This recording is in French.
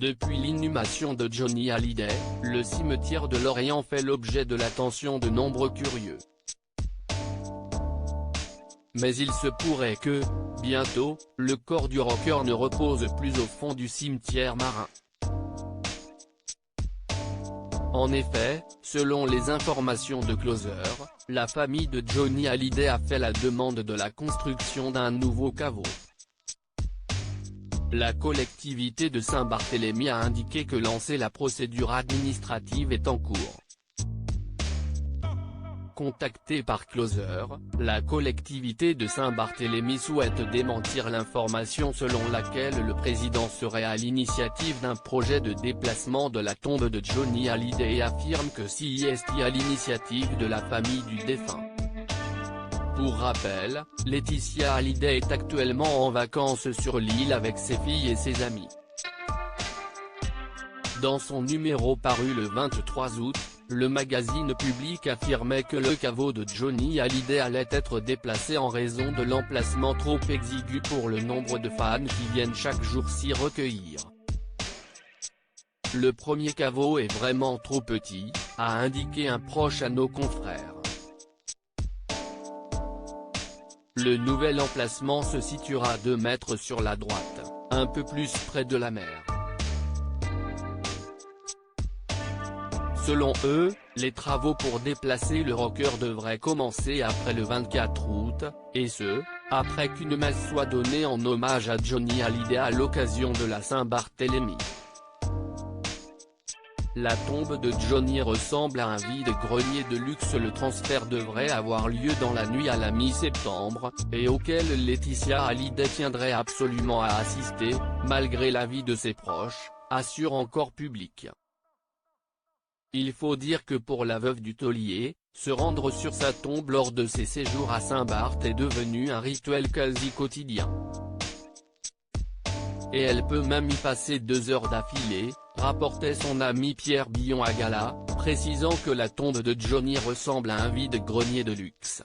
Depuis l'inhumation de Johnny Hallyday, le cimetière de Lorient fait l'objet de l'attention de nombreux curieux. Mais il se pourrait que, bientôt, le corps du rocker ne repose plus au fond du cimetière marin. En effet, selon les informations de Closer, la famille de Johnny Hallyday a fait la demande de la construction d'un nouveau caveau. La collectivité de Saint-Barthélemy a indiqué que lancer la procédure administrative est en cours. Contactée par Closer, la collectivité de Saint-Barthélemy souhaite démentir l'information selon laquelle le président serait à l'initiative d'un projet de déplacement de la tombe de Johnny Hallyday et affirme que c'est à l'initiative de la famille du défunt. Pour rappel, Laetitia Hallyday est actuellement en vacances sur l'île avec ses filles et ses amis. Dans son numéro paru le 23 août, le magazine Public affirmait que le caveau de Johnny Hallyday allait être déplacé en raison de l'emplacement trop exigu pour le nombre de fans qui viennent chaque jour s'y recueillir. Le premier caveau est vraiment trop petit, a indiqué un proche à nos confrères. Le nouvel emplacement se situera à 2 mètres sur la droite, un peu plus près de la mer. Selon eux, les travaux pour déplacer le rocker devraient commencer après le 24 août, et ce, après qu'une messe soit donnée en hommage à Johnny Hallyday à l'occasion de la Saint-Barthélemy. La tombe de Johnny ressemble à un vide-grenier de luxe. Le transfert devrait avoir lieu dans la nuit à la mi-septembre, et auquel Laetitia Hallyday tiendrait absolument à assister, malgré l'avis de ses proches, assure encore Public. Il faut dire que pour la veuve du taulier, se rendre sur sa tombe lors de ses séjours à Saint-Barth est devenu un rituel quasi quotidien. Et elle peut même y passer 2 heures d'affilée, rapportait son ami Pierre Billon à Gala, précisant que la tombe de Johnny ressemble à un vide-grenier de luxe.